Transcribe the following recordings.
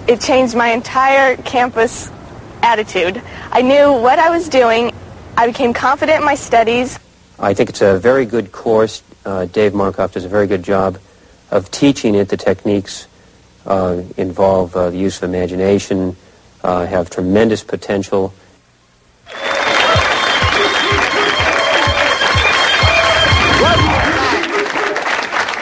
It changed my entire campus attitude. I knew what I was doing. I became confident in my studies. I think it's a very good course. Dave Markoff does a very good job of teaching it. The techniques involve the use of imagination, have tremendous potential.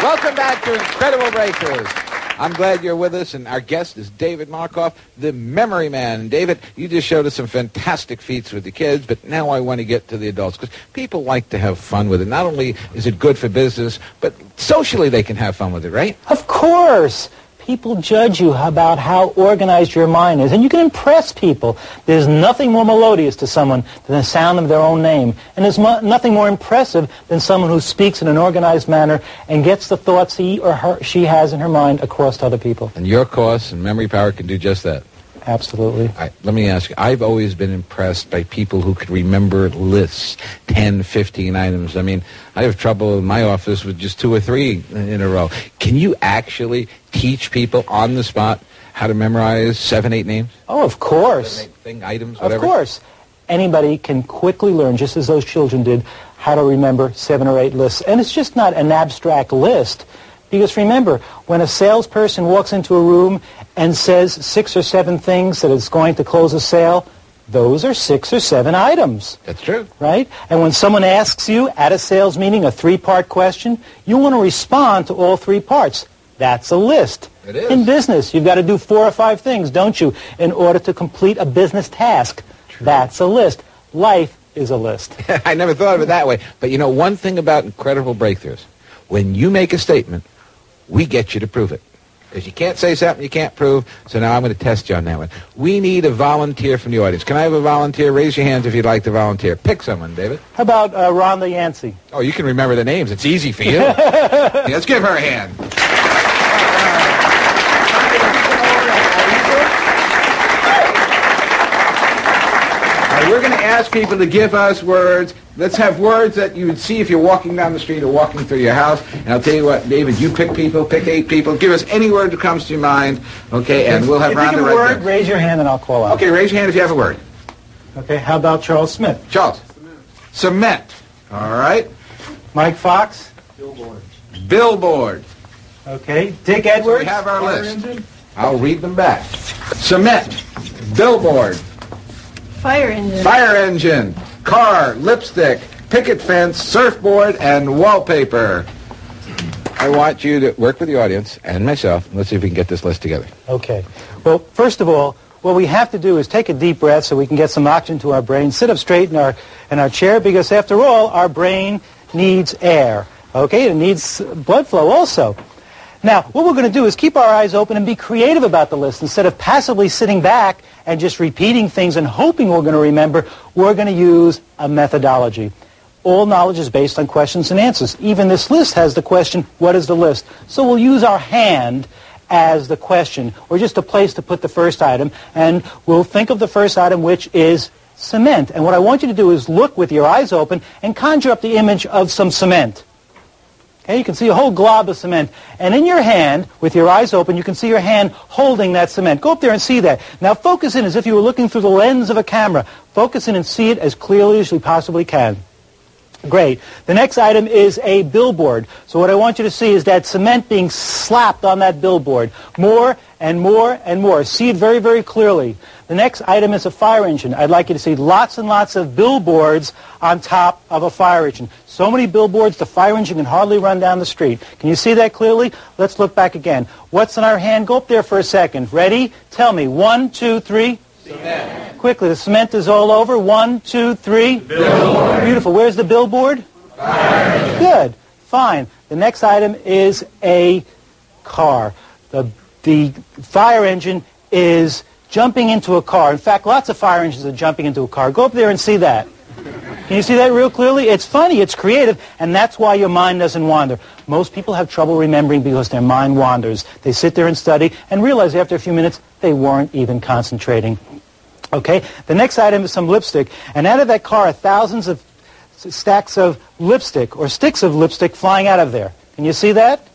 Welcome back to Incredible Breakthroughs. I'm glad you're with us, and our guest is David Markoff, the Memory Man. David, you just showed us some fantastic feats with the kids, but now I want to get to the adults, because people like to have fun with it. Not only is it good for business, but socially they can have fun with it, right? Of course. People judge you about how organized your mind is, and you can impress people. There's nothing more melodious to someone than the sound of their own name, and there's nothing more impressive than someone who speaks in an organized manner and gets the thoughts she has in her mind across to other people. And your course and Memory Power can do just that. Absolutely. Let me ask you, I've always been impressed by people who could remember lists, 10, 15 items. I mean, I have trouble in my office with just 2 or 3 in a row. Can you actually teach people on the spot how to memorize 7, 8 names? Oh, of course. 7, 8 items, whatever? Of course. Anybody can quickly learn, just as those children did, how to remember 7 or 8 lists. And it's just not an abstract list. Because remember, when a salesperson walks into a room and says 6 or 7 things that is going to close a sale, those are 6 or 7 items. That's true. Right? And when someone asks you at a sales meeting a 3-part question, you want to respond to all 3 parts. That's a list. It is. In business, you've got to do 4 or 5 things, don't you, in order to complete a business task. True. That's a list. Life is a list. I never thought of it that way. But you know, one thing about Incredible Breakthroughs, when you make a statement, we get you to prove it. Because you can't say something you can't prove, so now I'm going to test you on that one. We need a volunteer from the audience. Can I have a volunteer? Raise your hands if you'd like to volunteer. Pick someone, David. How about Rhonda Yancey? Oh, you can remember the names. It's easy for you. Yeah, let's give her a hand. We're going to ask people to give us words. Let's have words that you would see if you're walking down the street or walking through your house. And I'll tell you what, David, you pick people, pick 8 people. Give us any word that comes to your mind, okay? And we'll have Rhonda right there. If you have a word, raise your hand and I'll call out. Okay, raise your hand if you have a word. Okay, how about Charles Smith? Charles. Cement. All right. Mike Fox? Billboard. Okay, Dick Edwards? So we have our list. I'll read them back. Cement. Billboard. Fire engine. Fire engine, car, lipstick, picket fence, surfboard, and wallpaper. I want you to work with the audience and myself. Let's see if we can get this list together. Okay. Well, first of all, what we have to do is take a deep breath so we can get some oxygen to our brain. Sit up straight in our chair, because after all, our brain needs air. Okay? It needs blood flow also. Now, what we're going to do is keep our eyes open and be creative about the list. Instead of passively sitting back and just repeating things and hoping we're going to remember, we're going to use a methodology. All knowledge is based on questions and answers. Even this list has the question, what is the list? So we'll use our hand as the question, or just a place to put the first item, and we'll think of the first item, which is cement. And what I want you to do is look with your eyes open and conjure up the image of some cement. Okay, you can see a whole glob of cement. And in your hand, with your eyes open, you can see your hand holding that cement. Go up there and see that. Now focus in as if you were looking through the lens of a camera. Focus in and see it as clearly as you possibly can. Great. The next item is a billboard. So what I want you to see is that cement being slapped on that billboard. More and more and more. See it very, very clearly. The next item is a fire engine. I'd like you to see lots and lots of billboards on top of a fire engine. So many billboards, the fire engine can hardly run down the street. Can you see that clearly? Let's look back again. What's in our hand? Go up there for a second. Ready? Tell me. 1, 2, 3. Cement. Quickly, the cement is all over. 1, 2, 3. Billboard. Beautiful. Where's the billboard? Fire. Good. Fine. The next item is a car. The fire engine is jumping into a car. In fact, lots of fire engines are jumping into a car. Go up there and see that. Can you see that real clearly? It's funny, it's creative, and that's why your mind doesn't wander. Most people have trouble remembering because their mind wanders. They sit there and study and realize after a few minutes they weren't even concentrating. Okay? The next item is some lipstick, and out of that car are thousands of stacks of lipstick or sticks of lipstick flying out of there. Can you see that?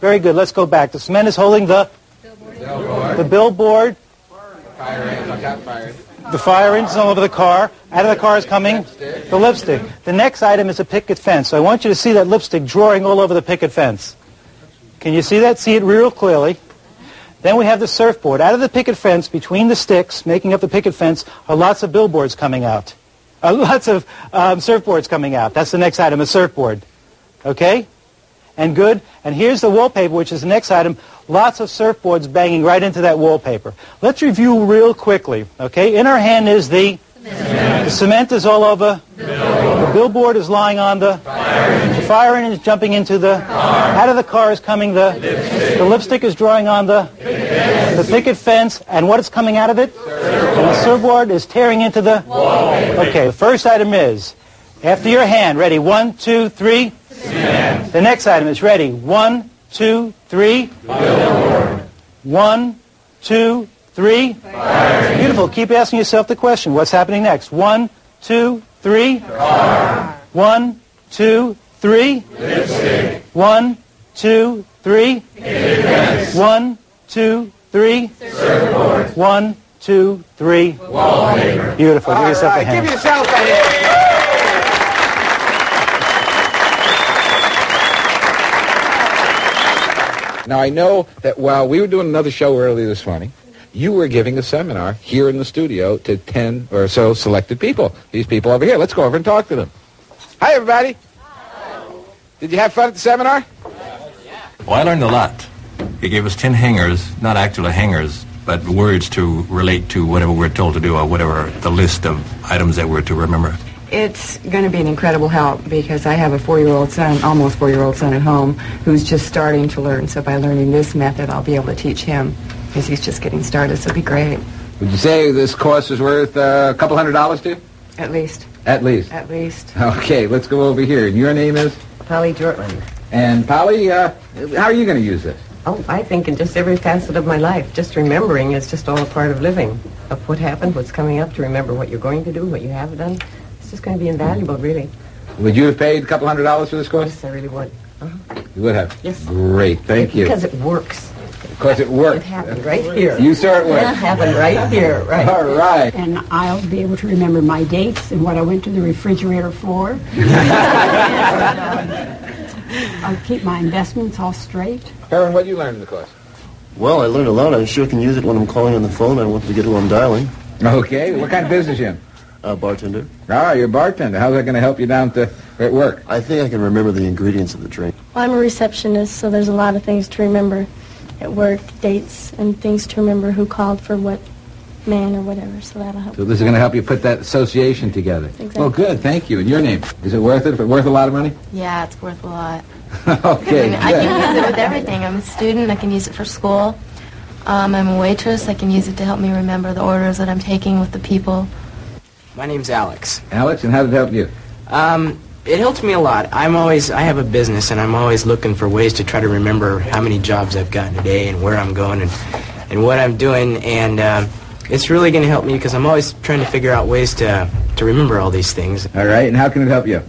Very good. Let's go back. The cement is holding the The billboard. Fire engine. I got fire. The fire engine all over the car. Out of the car is coming the lipstick. The next item is a picket fence. So I want you to see that lipstick drawing all over the picket fence. Can you see that? See it real clearly. Then we have the surfboard. Out of the picket fence, between the sticks, making up the picket fence, are lots of billboards coming out. Lots of surfboards coming out. That's the next item, a surfboard. Okay? And good. And here's the wallpaper, which is the next item. Lots of surfboards banging right into that wallpaper. Let's review real quickly. Okay? In our hand is the cement. The cement is all over. The billboard is lying on the fire engine is jumping into the car. Out of the car is coming the lipstick is drawing on the picket fence. And what is coming out of it? And the surfboard is tearing into the wallpaper. Okay, the first item is, after your hand, ready, 1, 2, 3. Cement. The next item is ready, 1, 2, 3. Billboard. 1, 2, 3. Fire. Beautiful. Keep asking yourself the question. What's happening next? 1, 2, 3. Car. 1, 2, 3. Lipstick. 1, 2, 3. Picket. 1, 2, 3. Surfboard. 1, 2, 3. Wallpaper. Beautiful. Give yourself a hand. Give yourself a hand. Now, I know that while we were doing another show earlier this morning, you were giving a seminar here in the studio to 10 or so selected people. These people over here. Let's go over and talk to them. Hi, everybody. Hi. Did you have fun at the seminar? Well, I learned a lot. He gave us 10 hangers, not actual hangers, but words to relate to whatever we're told to do or whatever the list of items that we're to remember. It's going to be an incredible help because I have a 4-year-old son, almost 4-year-old son at home, who's just starting to learn. So by learning this method, I'll be able to teach him because he's just getting started. So it'll be great. Would you say this course is worth a couple $100 to you? At least. At least? At least. Okay, let's go over here. And your name is? Polly Jortland. And Polly, how are you going to use this? Oh, I think in just every facet of my life. Just remembering is just all a part of living. Of what happened, what's coming up, to remember what you're going to do, what you have done. It's just going to be invaluable, really. Would you have paid a couple $100 for this course? Yes, I really would. You would have? Yes. Great, thank you. Because it works. Because it works. It happened right here. You saw it work. It happened right here, right. All right. And I'll be able to remember my dates and what I went to the refrigerator for. I'll keep my investments all straight. Perrin, what did you learn in the course? Well, I learned a lot. I sure can use it when I'm calling on the phone. I want to get who I'm dialing. Okay. What kind of business you in? Bartender. Ah, you're a bartender. How's that going to help you down to at work? I think I can remember the ingredients of the drink. Well, I'm a receptionist, so there's a lot of things to remember at work, dates, and things to remember who called for what man or whatever, so that'll help. So this is going to help you put that association together. Exactly. Well, good. Thank you. And your name? Is it worth it? Is it worth a lot of money? Yeah, it's worth a lot. Okay. I can use it with everything. I'm a student. I can use it for school. I'm a waitress. I can use it to help me remember the orders that I'm taking with the people. My name's Alex. Alex, and how did it help you? It helps me a lot. I have a business, and I'm always looking for ways to try to remember how many jobs I've gotten today and where I'm going and what I'm doing. And it's really going to help me because I'm always trying to figure out ways to remember all these things. All right, and how can it help you?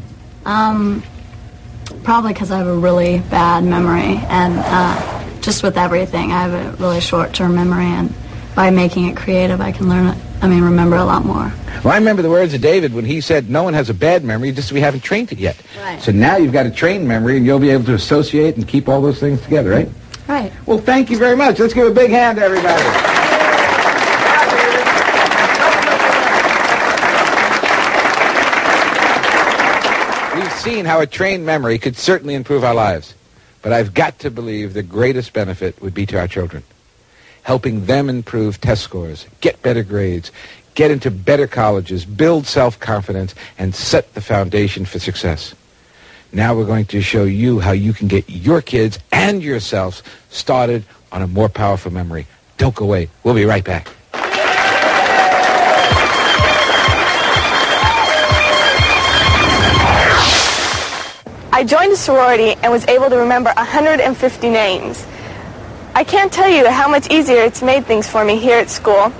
Probably because I have a really bad memory, and just with everything, I have a really short-term memory, and by making it creative, I can remember a lot more. Well, I remember the words of David when he said, no one has a bad memory, just we haven't trained it yet. Right. So now you've got a trained memory, and you'll be able to associate and keep all those things together, right? Right. Well, thank you very much. Let's give a big hand to everybody. We've seen how a trained memory could certainly improve our lives. But I've got to believe the greatest benefit would be to our children. Helping them improve test scores, get better grades, get into better colleges, build self-confidence, and set the foundation for success. Now we're going to show you how you can get your kids and yourselves started on a more powerful memory. Don't go away. We'll be right back. I joined a sorority and was able to remember 150 names. I can't tell you how much easier it's made things for me here at school.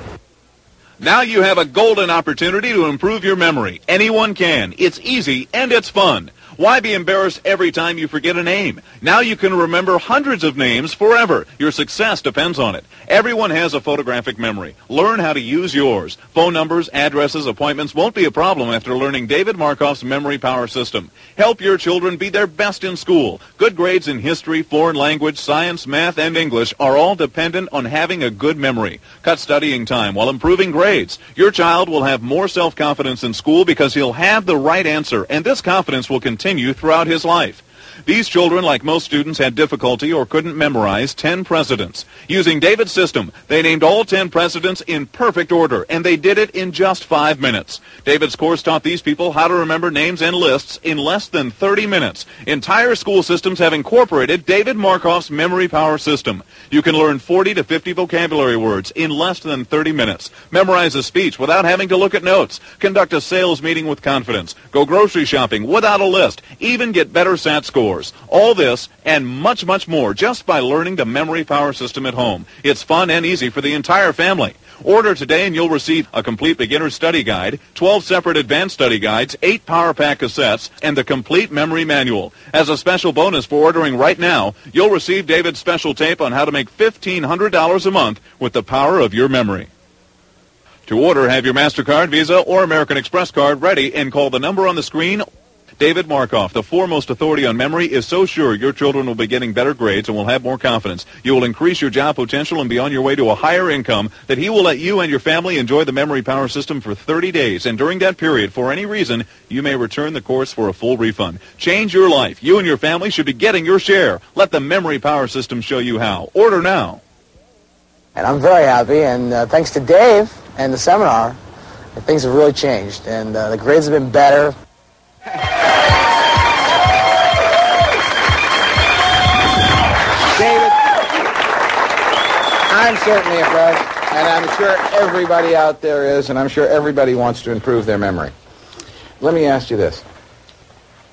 Now you have a golden opportunity to improve your memory. Anyone can. It's easy and it's fun. Why be embarrassed every time you forget a name? Now you can remember hundreds of names forever. Your success depends on it. Everyone has a photographic memory. Learn how to use yours. Phone numbers, addresses, appointments won't be a problem after learning David Markoff's Memory Power System. Help your children be their best in school. Good grades in history, foreign language, science, math, and English are all dependent on having a good memory. Cut studying time while improving grades. Your child will have more self-confidence in school because he'll have the right answer, and this confidence will continue throughout his life. These children, like most students, had difficulty or couldn't memorize 10 presidents. Using David's system, they named all 10 presidents in perfect order, and they did it in just 5 minutes. David's course taught these people how to remember names and lists in less than 30 minutes. Entire school systems have incorporated David Markoff's Memory Power System. You can learn 40 to 50 vocabulary words in less than 30 minutes. Memorize a speech without having to look at notes. Conduct a sales meeting with confidence. Go grocery shopping without a list. Even get better SAT scores. All this and much, much more just by learning the Memory Power System at home. It's fun and easy for the entire family. Order today and you'll receive a complete beginner study guide, 12 separate advanced study guides, 8 Power Pack cassettes, and the complete memory manual. As a special bonus for ordering right now, you'll receive David's special tape on how to make $1,500 a month with the power of your memory. To order, have your MasterCard, Visa, or American Express card ready and call the number on the screen. David Markoff, the foremost authority on memory, is so sure your children will be getting better grades and will have more confidence. You will increase your job potential and be on your way to a higher income that he will let you and your family enjoy the Memory Power System for 30 days. And during that period, for any reason, you may return the course for a full refund. Change your life. You and your family should be getting your share. Let the Memory Power System show you how. Order now. And I'm very happy, and thanks to Dave and the seminar, things have really changed, and the grades have been better. David, I'm certainly impressed, and I'm sure everybody out there is, and I'm sure everybody wants to improve their memory. Let me ask you this.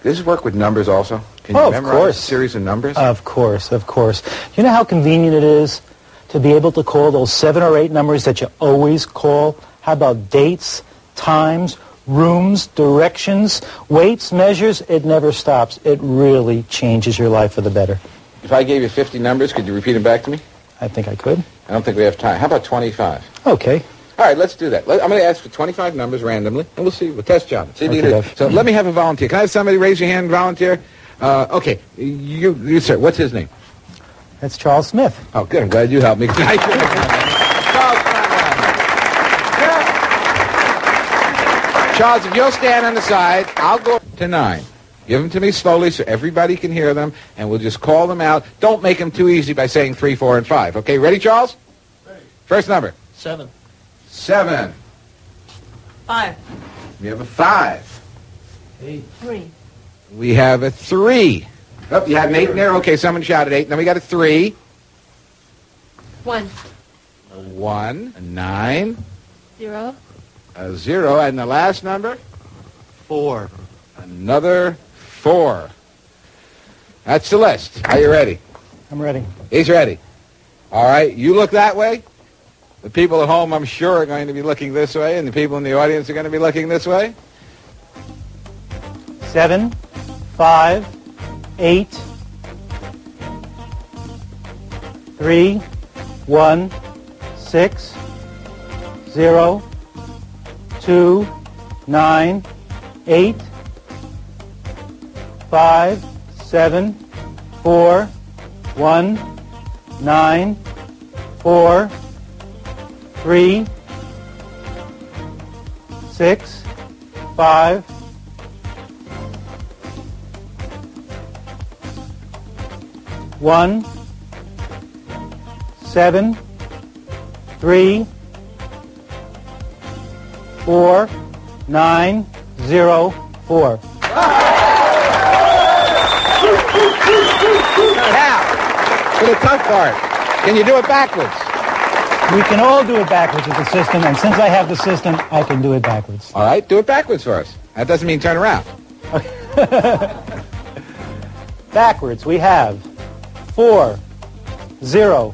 Does this work with numbers also? Can you memorize a series of numbers? Of course, of course. You know how convenient it is to be able to call those 7 or 8 numbers that you always call? How about dates, times, rooms, directions, weights, measures? It never stops. It really changes your life for the better. If I gave you 50 numbers, could you repeat them back to me? I think I could. I don't think we have time. How about 25? Okay. All right, let's do that. I'm going to ask for 25 numbers randomly, and we'll see. We'll test John. See if you Okay, can do it. So let me have a volunteer. Can I have somebody raise your hand and volunteer? Okay, you sir. What's his name? That's Charles Smith. Oh, good. I'm glad you helped me. Charles, Charles, if you'll stand on the side, I'll go to 9. Give them to me slowly so everybody can hear them, and we'll just call them out. Don't make them too easy by saying 3, 4, and 5. Okay, ready, Charles? Ready. First number. 7. 7. 5. We have a 5. 8. 3. We have a 3. Oh, you had an 8 in there? Okay, someone shouted 8. Then we got a 3. 1. A 1. A 9. 0. A 0. And the last number? 4. Another 4. That's the list. Are you ready? I'm ready. He's ready. All right, you look that way. The people at home, I'm sure, are going to be looking this way, and the people in the audience are going to be looking this way. 7, 5, 8, 3, 1, 6, 0, 2, 9, 8, 5, 7, 4, 1, 9, 4, 3, 6, 5, 1, 7, 3, 4, 9, 0, 4. Now, for the tough part, can you do it backwards? We can all do it backwards with the system, and since I have the system, I can do it backwards. All right, do it backwards for us. That doesn't mean turn around. Backwards, we have 4, 0,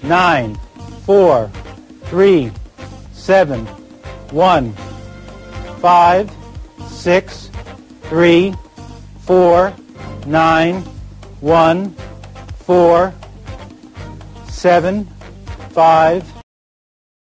9, 4, 3, 7, 1, 5, 6, 3, 4, 9, 1, 4, 7, 5,